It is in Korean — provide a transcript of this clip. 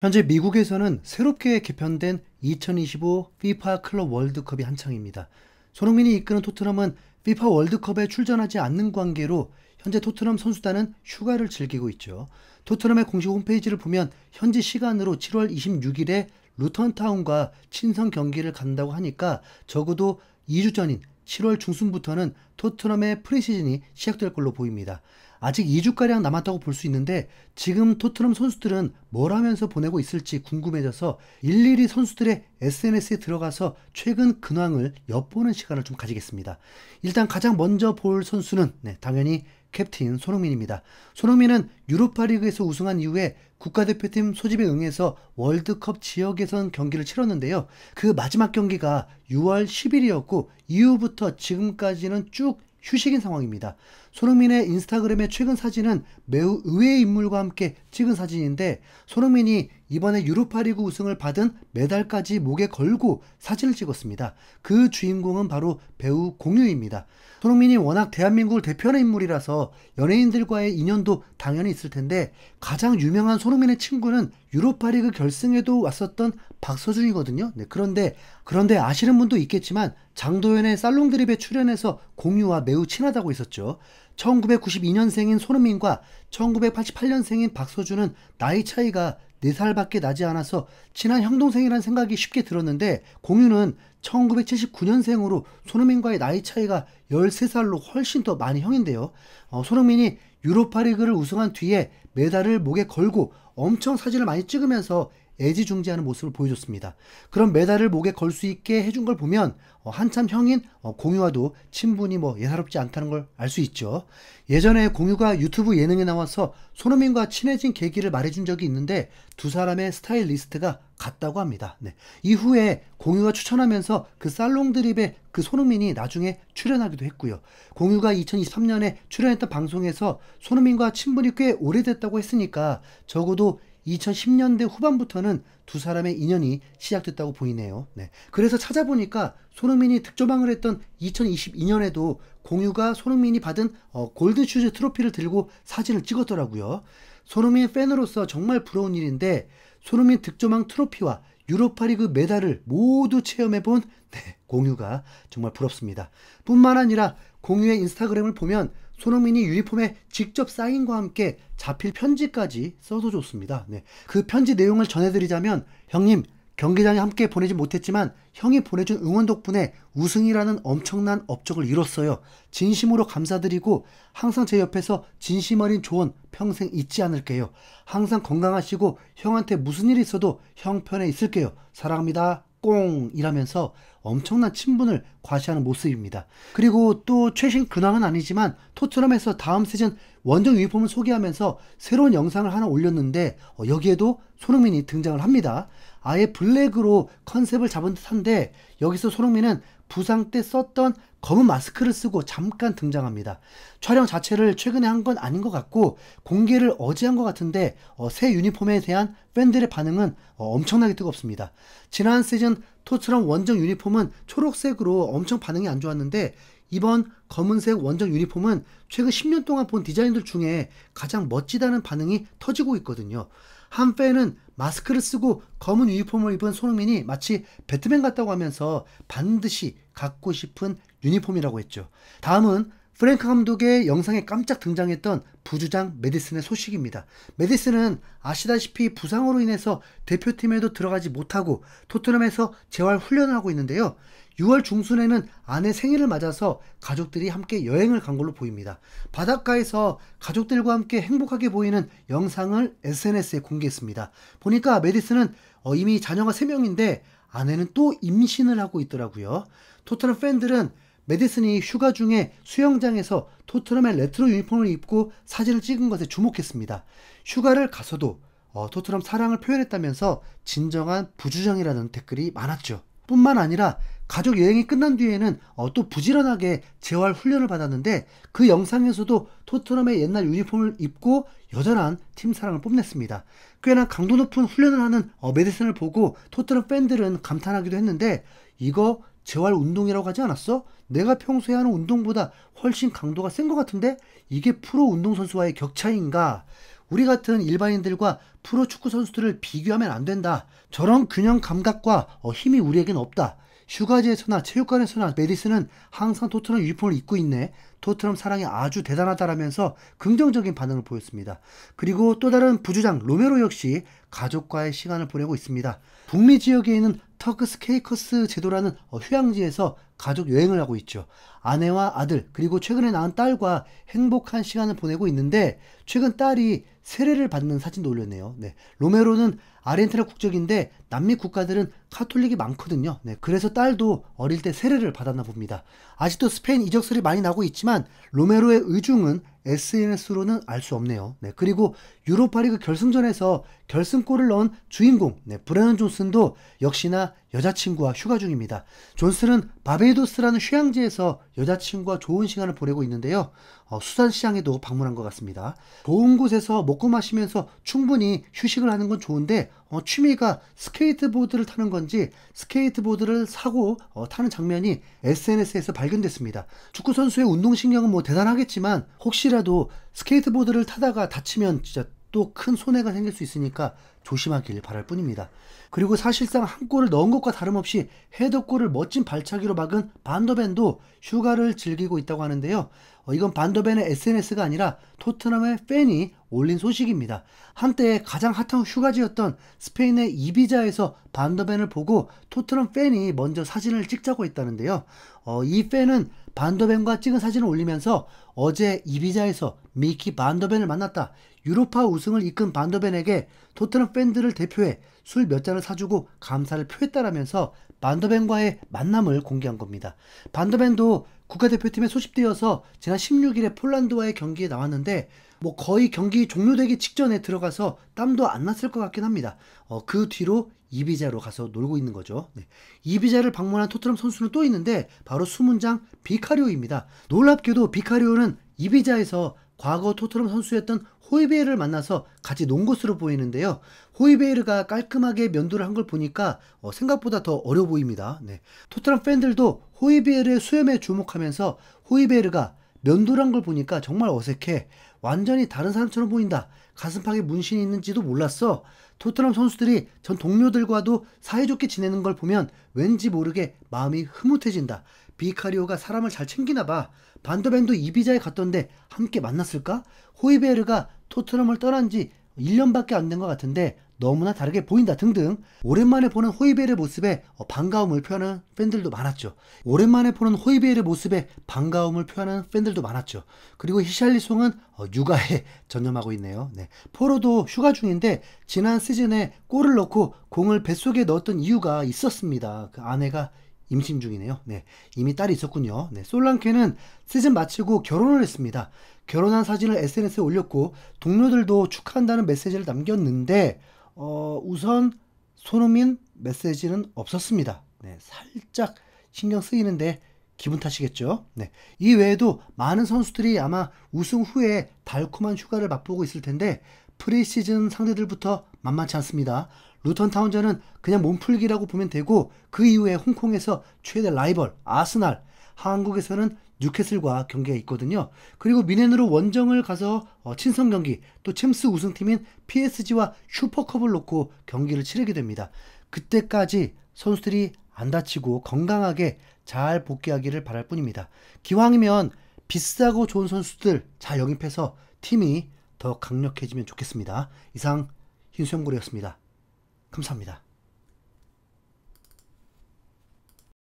현재 미국에서는 새롭게 개편된 2025 FIFA 클럽 월드컵이 한창입니다. 손흥민이 이끄는 토트넘은 FIFA 월드컵에 출전하지 않는 관계로 현재 토트넘 선수단은 휴가를 즐기고 있죠. 토트넘의 공식 홈페이지를 보면 현지 시간으로 7월 26일에 루턴타운과 친선 경기를 간다고 하니까 적어도 2주 전인 7월 중순부터는 토트넘의 프리시즌이 시작될 걸로 보입니다. 아직 2주가량 남았다고 볼 수 있는데 지금 토트넘 선수들은 뭘 하면서 보내고 있을지 궁금해져서 일일이 선수들의 SNS에 들어가서 최근 근황을 엿보는 시간을 좀 가지겠습니다. 일단 가장 먼저 볼 선수는 당연히 캡틴 손흥민입니다. 손흥민은 유로파리그에서 우승한 이후에 국가대표팀 소집에 응해서 월드컵 지역 예선 경기를 치렀는데요. 그 마지막 경기가 6월 10일이었고 이후부터 지금까지는 쭉 휴식인 상황입니다. 손흥민의 인스타그램의 최근 사진은 매우 의외의 인물과 함께 찍은 사진인데 손흥민이 이번에 유로파리그 우승을 받은 메달까지 목에 걸고 사진을 찍었습니다. 그 주인공은 바로 배우 공유입니다. 손흥민이 워낙 대한민국을 대표하는 인물이라서 연예인들과의 인연도 당연히 있을 텐데 가장 유명한 손흥민의 친구는 유로파리그 결승에도 왔었던 박서준이거든요. 그런데 아시는 분도 있겠지만 장도연의 살롱드립에 출연해서 공유와 매우 친하다고 했었죠. 1992년생인 손흥민과 1988년생인 박서준은 나이 차이가 4살밖에 나지 않아서 친한 형동생이라는 생각이 쉽게 들었는데 공유는 1979년생으로 손흥민과의 나이 차이가 13살로 훨씬 더 많이 형인데요. 손흥민이 유로파리그를 우승한 뒤에 메달을 목에 걸고 엄청 사진을 많이 찍으면서 애지중지하는 모습을 보여줬습니다. 그런 메달을 목에 걸 수 있게 해준 걸 보면 한참 형인 공유와도 친분이 예사롭지 않다는 걸 알 수 있죠. 예전에 공유가 유튜브 예능에 나와서 손흥민과 친해진 계기를 말해준 적이 있는데 두 사람의 스타일리스트가 같다고 합니다. 이후에 공유가 추천하면서 그 살롱 드립에 그 손흥민이 나중에 출연하기도 했고요. 공유가 2023년에 출연했던 방송에서 손흥민과 친분이 꽤 오래됐다고 했으니까 적어도 2010년대 후반부터는 두 사람의 인연이 시작됐다고 보이네요. 그래서 찾아보니까 손흥민이 득점왕을 했던 2022년에도 공유가 손흥민이 받은 골든슈즈 트로피를 들고 사진을 찍었더라고요. 손흥민 팬으로서 정말 부러운 일인데 손흥민 득점왕 트로피와 유로파리그 메달을 모두 체험해본 공유가 정말 부럽습니다. 뿐만 아니라 공유의 인스타그램을 보면 손흥민이 유니폼에 직접 사인과 함께 자필 편지까지 써줘줬습니다. 그 편지 내용을 전해드리자면 형님 경기장에 함께 보내지 못했지만 형이 보내준 응원 덕분에 우승이라는 엄청난 업적을 이뤘어요. 진심으로 감사드리고 항상 제 옆에서 진심 어린 조언 평생 잊지 않을게요. 항상 건강하시고 형한테 무슨 일이 있어도 형 편에 있을게요. 사랑합니다. 꽁 이라면서 엄청난 친분을 과시하는 모습입니다. 그리고 또 최신 근황은 아니지만 토트넘에서 다음 시즌 원정 유니폼을 소개하면서 새로운 영상을 하나 올렸는데 여기에도 손흥민이 등장을 합니다. 아예 블랙으로 컨셉을 잡은 듯한데 여기서 손흥민은 부상 때 썼던 검은 마스크를 쓰고 잠깐 등장합니다. 촬영 자체를 최근에 한 건 아닌 것 같고 공개를 어제 한 것 같은데 새 유니폼에 대한 팬들의 반응은 엄청나게 뜨겁습니다. 지난 시즌 토트넘 원정 유니폼은 초록색으로 엄청 반응이 안 좋았는데 이번 검은색 원정 유니폼은 최근 10년 동안 본 디자인들 중에 가장 멋지다는 반응이 터지고 있거든요. 한 팬은 마스크를 쓰고 검은 유니폼을 입은 손흥민이 마치 배트맨 같다고 하면서 반드시 갖고 싶은 유니폼이라고 했죠. 다음은 프랭크 감독의 영상에 깜짝 등장했던 부주장 메디슨의 소식입니다. 메디슨은 아시다시피 부상으로 인해서 대표팀에도 들어가지 못하고 토트넘에서 재활 훈련을 하고 있는데요. 6월 중순에는 아내 생일을 맞아서 가족들이 함께 여행을 간 걸로 보입니다. 바닷가에서 가족들과 함께 행복하게 보이는 영상을 SNS에 공개했습니다. 보니까 메디슨은 이미 자녀가 3명인데 아내는 또 임신을 하고 있더라고요. 토트넘 팬들은 메디슨이 휴가 중에 수영장에서 토트넘의 레트로 유니폼을 입고 사진을 찍은 것에 주목했습니다. 휴가를 가서도 토트넘 사랑을 표현했다면서 진정한 부주장이라는 댓글이 많았죠. 뿐만 아니라 가족 여행이 끝난 뒤에는 또 부지런하게 재활 훈련을 받았는데 그 영상에서도 토트넘의 옛날 유니폼을 입고 여전한 팀 사랑을 뽐냈습니다. 꽤나 강도 높은 훈련을 하는 메디슨을 보고 토트넘 팬들은 감탄하기도 했는데 이거 재활 운동이라고 하지 않았어? 내가 평소에 하는 운동보다 훨씬 강도가 센 것 같은데 이게 프로 운동선수와의 격차인가? 우리 같은 일반인들과 프로 축구 선수들을 비교하면 안 된다. 저런 균형 감각과 힘이 우리에겐 없다. 휴가지에서나 체육관에서나 메디슨은 항상 토트넘 유니폼을 입고 있네. 토트넘 사랑이 아주 대단하다라면서 긍정적인 반응을 보였습니다. 그리고 또 다른 부주장 로메로 역시 가족과의 시간을 보내고 있습니다. 북미 지역에 있는 터크스 케이커스 제도라는 휴양지에서 가족 여행을 하고 있죠. 아내와 아들 그리고 최근에 낳은 딸과 행복한 시간을 보내고 있는데 최근 딸이 세례를 받는 사진도 올렸네요. 네, 로메로는 아르헨티나 국적인데 남미 국가들은 카톨릭이 많거든요. 네, 그래서 딸도 어릴 때 세례를 받았나 봅니다. 아직도 스페인 이적설이 많이 나고 있지만 로메로의 의중은 SNS로는 알 수 없네요. 네, 그리고 유로파리그 결승전에서 결승골을 넣은 주인공 브레넌 존슨도 역시나 여자친구와 휴가 중입니다. 존슨은 바베이도스라는 휴양지에서 여자친구와 좋은 시간을 보내고 있는데요. 수산시장에도 방문한 것 같습니다. 좋은 곳에서 먹고 마시면서 충분히 휴식을 하는 건 좋은데 취미가 스케이트보드를 타는 건지 스케이트보드를 사고 타는 장면이 SNS에서 발견됐습니다. 축구선수의 운동신경은 뭐 대단하겠지만 혹시라도 스케이트보드를 타다가 다치면 진짜 또 큰 손해가 생길 수 있으니까 조심하길 바랄 뿐입니다. 그리고 사실상 한 골을 넣은 것과 다름없이 헤더골을 멋진 발차기로 막은 반더벤도 휴가를 즐기고 있다고 하는데요. 이건 반더벤의 SNS가 아니라 토트넘의 팬이 올린 소식입니다. 한때 가장 핫한 휴가지였던 스페인의 이비자에서 반더벤을 보고 토트넘 팬이 먼저 사진을 찍자고 했다는데요. 이 팬은 반더벤과 찍은 사진을 올리면서 어제 이비자에서 미키 반더벤을 만났다. 유로파 우승을 이끈 반더벤에게 토트넘 팬들을 대표해 술 몇 잔을 사주고 감사를 표했다라면서 반더벤과의 만남을 공개한 겁니다. 반더벤도 국가대표팀에 소집되어서 지난 16일에 폴란드와의 경기에 나왔는데 뭐 거의 경기 종료되기 직전에 들어가서 땀도 안 났을 것 같긴 합니다. 그 뒤로 이비자로 가서 놀고 있는 거죠. 네. 이비자를 방문한 토트넘 선수는 또 있는데 바로 수문장 비카리오입니다. 놀랍게도 비카리오는 이비자에서 과거 토트넘 선수였던 호이베르를 만나서 같이 논 것으로 보이는데요. 호이베르가 깔끔하게 면도를 한 걸 보니까 생각보다 더 어려 보입니다. 네. 토트넘 팬들도 호이베르의 수염에 주목하면서 호이베르가 면도를 한 걸 보니까 정말 어색해. 완전히 다른 사람처럼 보인다. 가슴팍에 문신이 있는지도 몰랐어. 토트넘 선수들이 전 동료들과도 사이좋게 지내는 걸 보면 왠지 모르게 마음이 흐뭇해진다. 비카리오가 사람을 잘 챙기나 봐. 반더벤도 이비자에 갔던데 함께 만났을까? 호이베르가 토트넘을 떠난 지 1년밖에 안 된 것 같은데 너무나 다르게 보인다 등등 오랜만에 보는 호이베르 모습에 반가움을 표하는 팬들도 많았죠. 오랜만에 보는 호이베르 모습에 반가움을 표하는 팬들도 많았죠. 그리고 히샬리송은 육아에 전념하고 있네요. 네. 포로도 휴가 중인데 지난 시즌에 골을 넣고 공을 뱃속에 넣었던 이유가 있었습니다. 그 아내가 임신 중이네요. 네, 이미 딸이 있었군요. 네, 솔랑케는 시즌 마치고 결혼을 했습니다. 결혼한 사진을 SNS에 올렸고 동료들도 축하한다는 메시지를 남겼는데 우선 손흥민 메시지는 없었습니다. 네, 살짝 신경 쓰이는데 기분 탓이겠죠. 네, 이 외에도 많은 선수들이 아마 우승 후에 달콤한 휴가를 맛보고 있을 텐데 프리시즌 상대들부터 만만치 않습니다. 루턴 타운전은 그냥 몸풀기라고 보면 되고 그 이후에 홍콩에서 최대 라이벌 아스날, 한국에서는 뉴캐슬과 경기가 있거든요. 그리고 미넨으로 원정을 가서 친선 경기, 또 챔스 우승팀인 PSG와 슈퍼컵을 놓고 경기를 치르게 됩니다. 그때까지 선수들이 안 다치고 건강하게 잘 복귀하기를 바랄 뿐입니다. 기왕이면 비싸고 좋은 선수들 잘 영입해서 팀이 더 강력해지면 좋겠습니다. 이상 흰수염고래였습니다. 감사합니다.